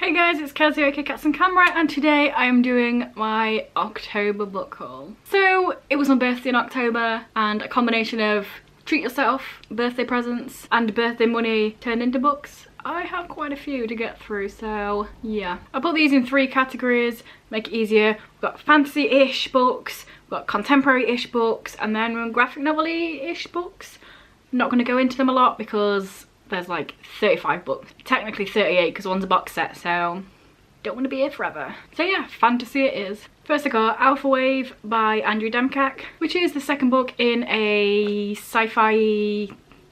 Hey guys, it's Kelsey aka Cats and Camera, and today I am doing my October book haul. So it was my birthday in October, and a combination of treat yourself, birthday presents and birthday money turned into books. I have quite a few to get through, so yeah. I put these in 3 categories, make it easier. We've got fantasy-ish books, we've got contemporary-ish books, and then graphic novel-ish books. I'm not going to go into them a lot because there's like 35 books. Technically 38 because one's a box set, so don't want to be here forever. So yeah, fantasy it is. First I got Alpha Wave by Andrew Demkak, which is the second book in a sci-fi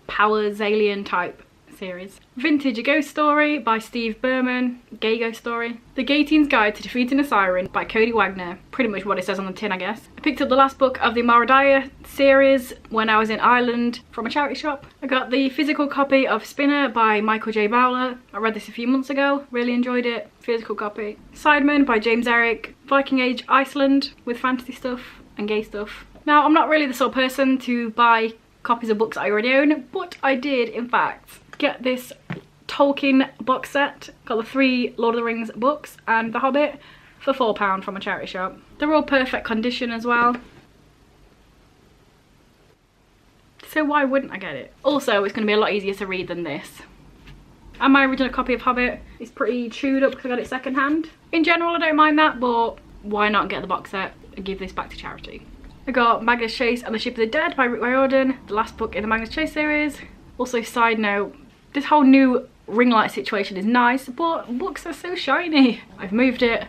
powers alien type series. Vintage, a Ghost Story by Steve Berman, gay ghost story. The Gay Teen's Guide to Defeating a Siren by Cody Wagner, pretty much what it says on the tin I guess. I picked up the last book of the Maradaya series when I was in Ireland from a charity shop. I got the physical copy of Spinner by Michael J. Bowler. I read this a few months ago, really enjoyed it. Physical copy. Sidemen by James Eric, Viking Age Iceland with fantasy stuff and gay stuff. Now I'm not really the sort of person to buy copies of books I already own, but I did in fact get this Tolkien box set. Got the 3 Lord of the Rings books and The Hobbit for £4 from a charity shop. They're all perfect condition as well, so why wouldn't I get it? Also, it's going to be a lot easier to read than this. And my original copy of Hobbit is pretty chewed up because I got it second hand. In general I don't mind that, but why not get the box set and give this back to charity? I got Magnus Chase and the Ship of the Dead by Rick Riordan, the last book in the Magnus Chase series. Also, side note, this whole new ring light situation is nice, but books are so shiny. I've moved it.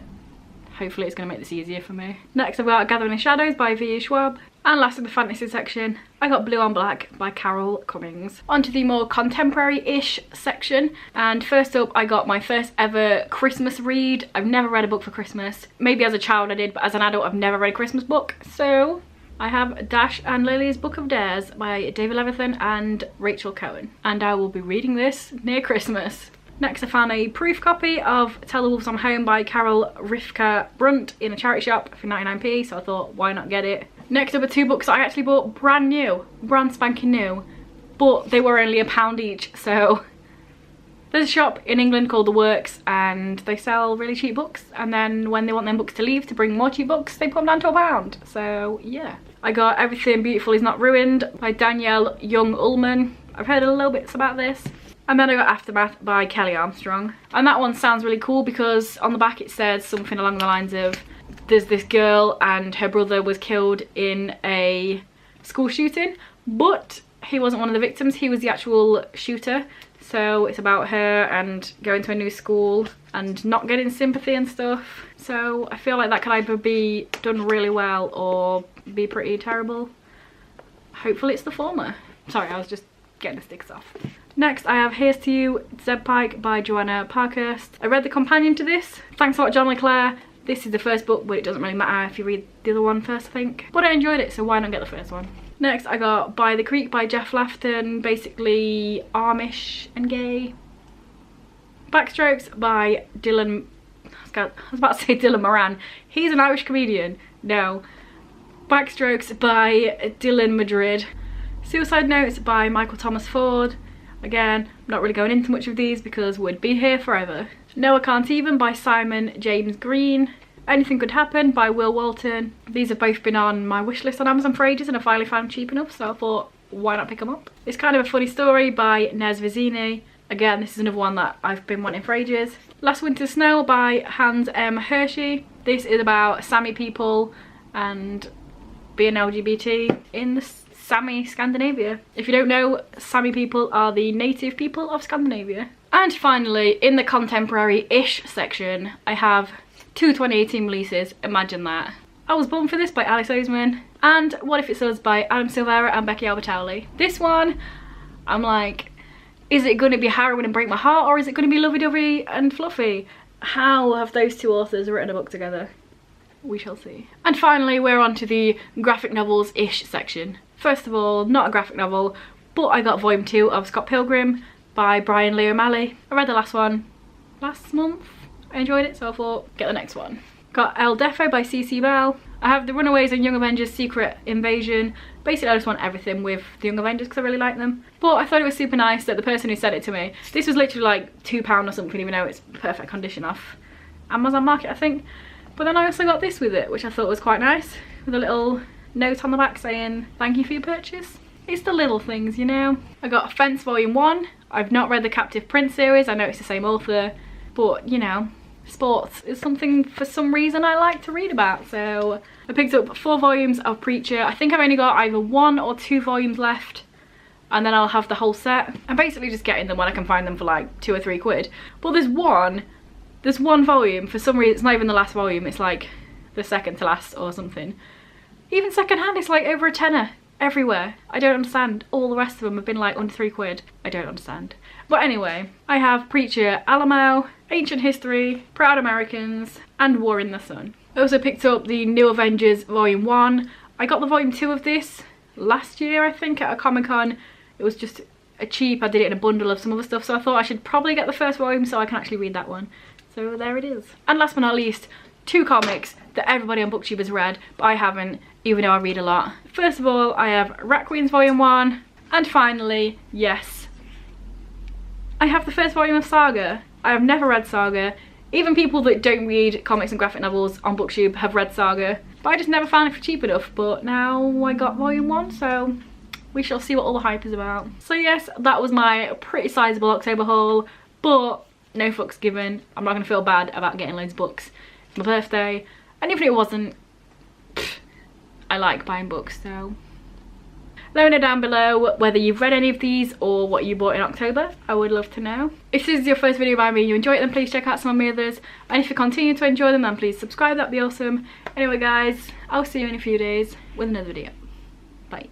Hopefully it's going to make this easier for me. Next I've got Gathering in Shadows by V.E. Schwab. And last in the fantasy section, I got Blue on Black by Carol Cummings. On to the more contemporary-ish section. And first up, I got my first ever Christmas read. I've never read a book for Christmas. Maybe as a child I did, but as an adult I've never read a Christmas book. So I have Dash and Lily's Book of Dares by David Levithan and Rachel Cohen. And I will be reading this near Christmas. Next I found a proof copy of Tell the Wolves I'm Home by Carol Rifka Brunt in a charity shop for 99p, so I thought why not get it. Next up are 2 books that I actually bought brand new, brand spanking new, but they were only £1 each, so there's a shop in England called The Works and they sell really cheap books, and then when they want them books to leave to bring more cheap books, they put them down to £1, so yeah. I got Everything Beautiful Is Not Ruined by Danielle Young-Ullman. I've heard a little bits about this. And then I got Aftermath by Kelly Armstrong. And that one sounds really cool because on the back it says something along the lines of, there's this girl and her brother was killed in a school shooting, but he wasn't one of the victims, he was the actual shooter. So it's about her and going to a new school and not getting sympathy and stuff. So I feel like that could either be done really well or be pretty terrible. Hopefully it's the former. Sorry, I was just getting the sticks off. Next I have Here's to You, Zeb Pike by Joanna Parkhurst. I read the companion to this. Thanks a lot, John LeClaire. This is the first book, but it doesn't really matter if you read the other one first, I think. But I enjoyed it, so why not get the first one? Next I got By the Creek by Jeff Lafton, basically Amish and gay. Backstrokes by Dylan, I was about to say Dylan Moran. He's an Irish comedian. No. Backstrokes by Dylan Madrid. Suicide Notes by Michael Thomas Ford. Again, I'm not really going into much of these because we'd be here forever. No I Can't Even by Simon James Green. Anything Could Happen by Will Walton. These have both been on my wish list on Amazon for ages and I finally found cheap enough, so I thought why not pick them up. It's Kind of a Funny Story by Nez Vizzini. Again, this is another one that I've been wanting for ages. Last Winter's Snow by Hans M. Hershey. This is about Sami people and being LGBT in the Sami Scandinavia. If you don't know, Sami people are the native people of Scandinavia. And finally, in the contemporary-ish section, I have 2 2018 releases. Imagine that. I Was Born for This by Alice Oseman and What If It's Us by Adam Silvera and Becky Albertalli. This one, I'm like, is it going to be harrowing and break my heart, or is it going to be lovey-dovey and fluffy? How have those 2 authors written a book together? We shall see. And finally, we're on to the graphic novels-ish section. First of all, not a graphic novel, but I got Volume 2 of Scott Pilgrim by Brian Lee O'Malley. I read the last one last month. I enjoyed it, so I thought, get the next one. Got El Defo by C.C. Bell. I have The Runaways and Young Avengers Secret Invasion Basically, I just want everything with the Young Avengers because I really like them. But I thought it was super nice that the person who sent it to me, this was literally like £2 or something, even though it's perfect condition off Amazon Market, I think. But then I also got this with it, which I thought was quite nice, with a little note on the back saying thank you for your purchase. It's the little things, you know. I got Fence Volume 1. I've not read the Captive Prince series. I know it's the same author, but you know, sports is something for some reason I like to read about. So I picked up 4 volumes of Preacher. I think I've only got either 1 or 2 volumes left, and then I'll have the whole set. I'm basically just getting them when I can find them for like 2 or 3 quid. But there's one volume, for some reason, it's not even the last volume, it's like the second to last or something. Even second hand, it's like over a tenner everywhere. I don't understand. All the rest of them have been like under 3 quid. I don't understand. But anyway, I have Preacher, Alamo, Ancient History, Proud Americans, and War in the Sun. I also picked up the New Avengers Volume 1. I got the Volume 2 of this last year, I think, at a Comic-Con. It was just a cheap, I did it in a bundle of some other stuff, so I thought I should probably get the first volume so I can actually read that one. So there it is. And last but not least, 2 comics that everybody on BookTube has read, but I haven't, even though I read a lot. First of all, I have Rat Queens Volume 1, and finally, yes, I have the first volume of Saga. I have never read Saga. Even people that don't read comics and graphic novels on BookTube have read Saga, but I just never found it for cheap enough. But now I got Volume 1, so we shall see what all the hype is about. So yes, that was my pretty sizable October haul, but no fucks given. I'm not going to feel bad about getting loads of books. It's my birthday, and even if it wasn't, I like buying books, so let me know down below whether you've read any of these or what you bought in October. I would love to know. If this is your first video by me and you enjoy it, then please check out some of my others, and if you continue to enjoy them, then please subscribe. That'd be awesome. Anyway guys, I'll see you in a few days with another video. Bye.